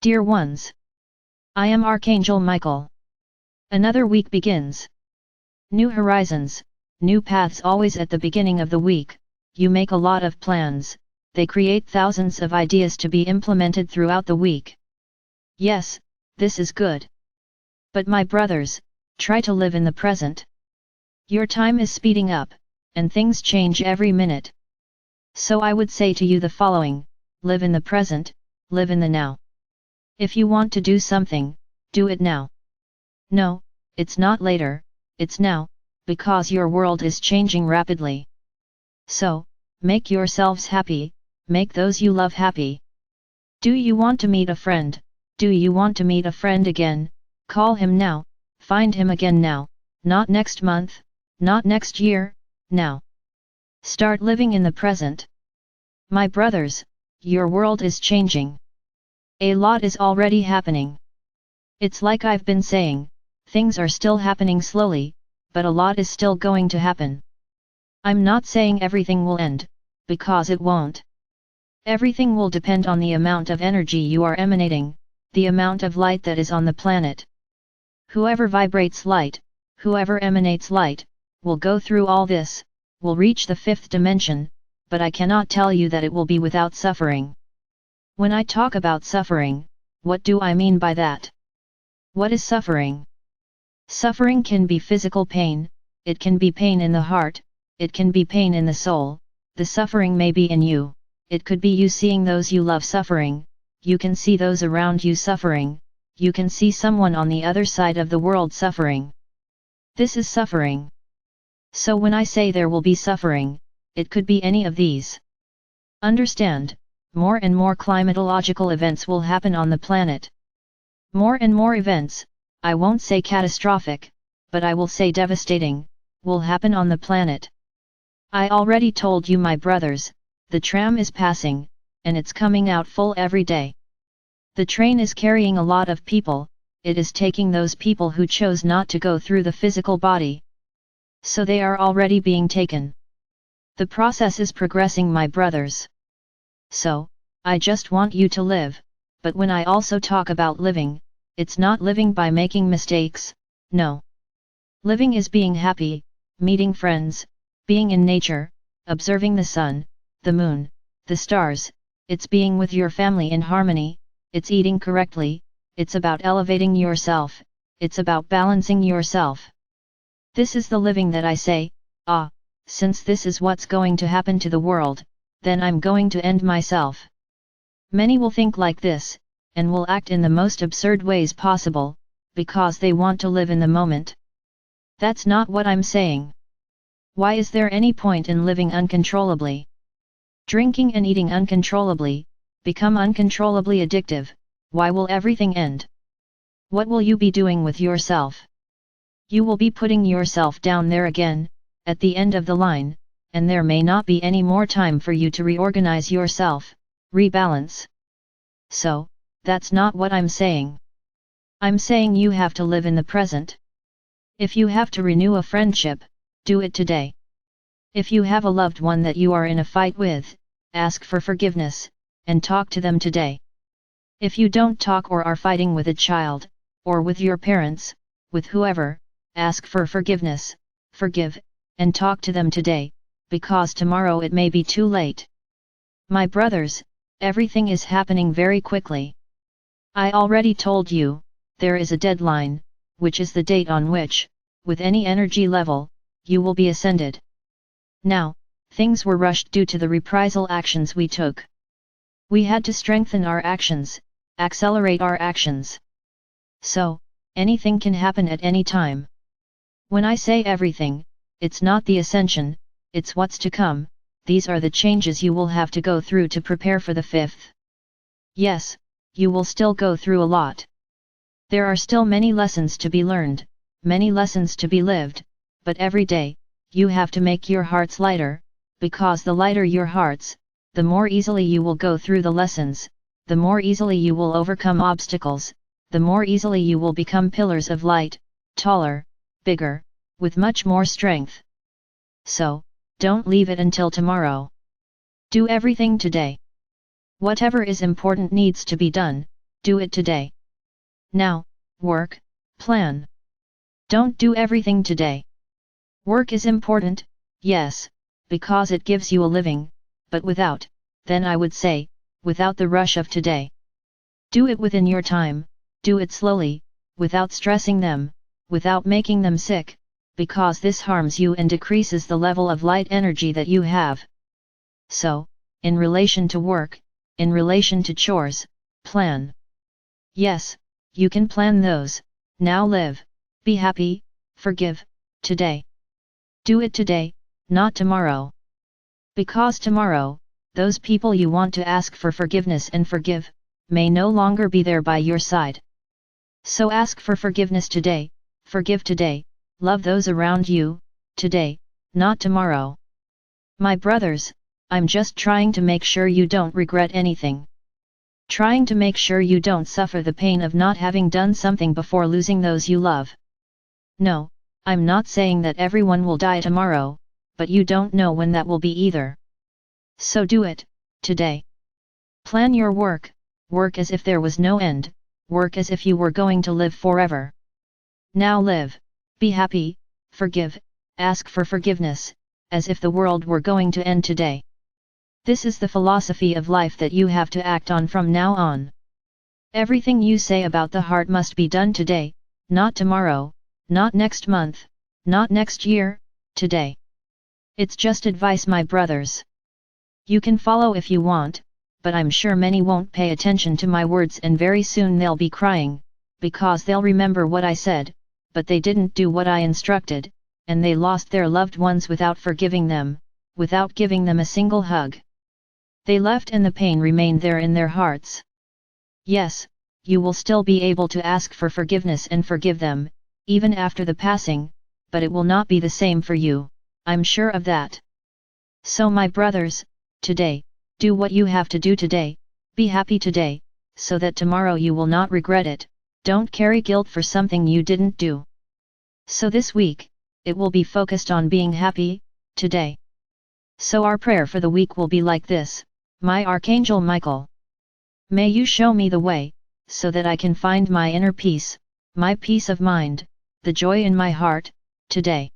Dear ones, I am Archangel Michael. Another week begins. New horizons, new paths always at the beginning of the week. You make a lot of plans, they create thousands of ideas to be implemented throughout the week. Yes, this is good. But my brothers, try to live in the present. Your time is speeding up, and things change every minute. So I would say to you the following: live in the present, live in the now. If you want to do something, do it now. No, it's not later, it's now, because your world is changing rapidly. So, make yourselves happy, make those you love happy. Do you want to meet a friend? Do you want to meet a friend again? Call him now, find him again now, not next month, not next year, now. Start living in the present. My brothers, your world is changing. A lot is already happening. It's like I've been saying, things are still happening slowly, but a lot is still going to happen. I'm not saying everything will end, because it won't. Everything will depend on the amount of energy you are emanating, the amount of light that is on the planet. Whoever vibrates light, whoever emanates light, will go through all this, will reach the fifth dimension, but I cannot tell you that it will be without suffering. When I talk about suffering, what do I mean by that? What is suffering? Suffering can be physical pain, it can be pain in the heart, it can be pain in the soul. The suffering may be in you, it could be you seeing those you love suffering, you can see those around you suffering, you can see someone on the other side of the world suffering. This is suffering. So when I say there will be suffering, it could be any of these. Understand, more and more climatological events will happen on the planet. More and more events, I won't say catastrophic, but I will say devastating, will happen on the planet. I already told you, my brothers, the tram is passing, and it's coming out full every day. The train is carrying a lot of people, it is taking those people who chose not to go through the physical body. So they are already being taken. The process is progressing, my brothers. So, I just want you to live, but when I also talk about living, it's not living by making mistakes, no. Living is being happy, meeting friends, being in nature, observing the sun, the moon, the stars, it's being with your family in harmony, it's eating correctly, it's about elevating yourself, it's about balancing yourself. This is the living that I say. Since this is what's going to happen to the world, then I'm going to end myself. Many will think like this, and will act in the most absurd ways possible, because they want to live in the moment. That's not what I'm saying. Why is there any point in living uncontrollably? Drinking and eating uncontrollably, become uncontrollably addictive, why will everything end? What will you be doing with yourself? You will be putting yourself down there again, at the end of the line, and there may not be any more time for you to reorganize yourself, rebalance. So, that's not what I'm saying. I'm saying you have to live in the present. If you have to renew a friendship, do it today. If you have a loved one that you are in a fight with, ask for forgiveness, and talk to them today. If you don't talk or are fighting with a child, or with your parents, with whoever, ask for forgiveness, forgive, and talk to them today, because tomorrow it may be too late. My brothers, everything is happening very quickly. I already told you, there is a deadline, which is the date on which, with any energy level, you will be ascended. Now, things were rushed due to the reprisal actions we took. We had to strengthen our actions, accelerate our actions. So, anything can happen at any time. When I say everything, it's not the ascension, it's what's to come. These are the changes you will have to go through to prepare for the fifth. Yes, you will still go through a lot. There are still many lessons to be learned, many lessons to be lived, but every day, you have to make your hearts lighter, because the lighter your hearts, the more easily you will go through the lessons, the more easily you will overcome obstacles, the more easily you will become pillars of light, taller, bigger, with much more strength. So, don't leave it until tomorrow. Do everything today. Whatever is important needs to be done, do it today. Now, work, plan. Don't do everything today. Work is important, yes, because it gives you a living, but without, then I would say, without the rush of today. Do it within your time, do it slowly, without stressing them, without making them sick, because this harms you and decreases the level of light energy that you have. So, in relation to work, in relation to chores, plan. Yes, you can plan those, now live, be happy, forgive, today. Do it today, not tomorrow. Because tomorrow, those people you want to ask for forgiveness and forgive, may no longer be there by your side. So ask for forgiveness today, forgive today, love those around you, today, not tomorrow. My brothers, I'm just trying to make sure you don't regret anything. Trying to make sure you don't suffer the pain of not having done something before losing those you love. No, I'm not saying that everyone will die tomorrow, but you don't know when that will be either. So do it, today. Plan your work, work as if there was no end, work as if you were going to live forever. Now live, be happy, forgive, ask for forgiveness, as if the world were going to end today. This is the philosophy of life that you have to act on from now on. Everything you say about the heart must be done today, not tomorrow, not next month, not next year, today. It's just advice, my brothers. You can follow if you want, but I'm sure many won't pay attention to my words and very soon they'll be crying, because they'll remember what I said, but they didn't do what I instructed, and they lost their loved ones without forgiving them, without giving them a single hug. They left and the pain remained there in their hearts. Yes, you will still be able to ask for forgiveness and forgive them, even after the passing, but it will not be the same for you, I'm sure of that. So my brothers, today, do what you have to do today, be happy today, so that tomorrow you will not regret it, don't carry guilt for something you didn't do. So this week, it will be focused on being happy, today. So our prayer for the week will be like this: My Archangel Michael, may you show me the way, so that I can find my inner peace, my peace of mind, the joy in my heart, today.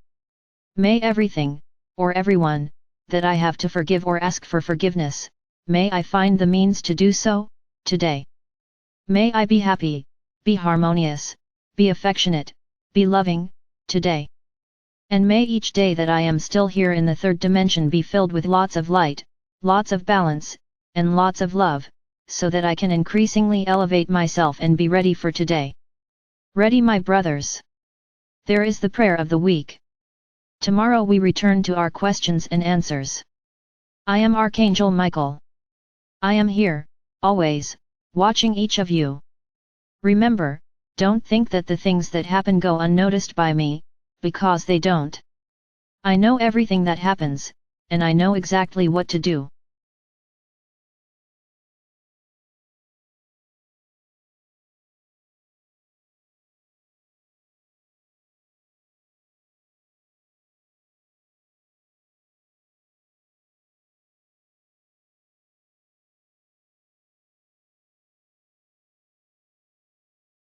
May everything, or everyone, that I have to forgive or ask for forgiveness, may I find the means to do so, today. May I be happy, be harmonious, be affectionate, be loving, today. And may each day that I am still here in the third dimension be filled with lots of light, lots of balance, and lots of love, so that I can increasingly elevate myself and be ready for today. Ready, my brothers? There is the prayer of the week. Tomorrow we return to our questions and answers. I am Archangel Michael. I am here, always, watching each of you. Remember, don't think that the things that happen go unnoticed by me, because they don't. I know everything that happens, and I know exactly what to do.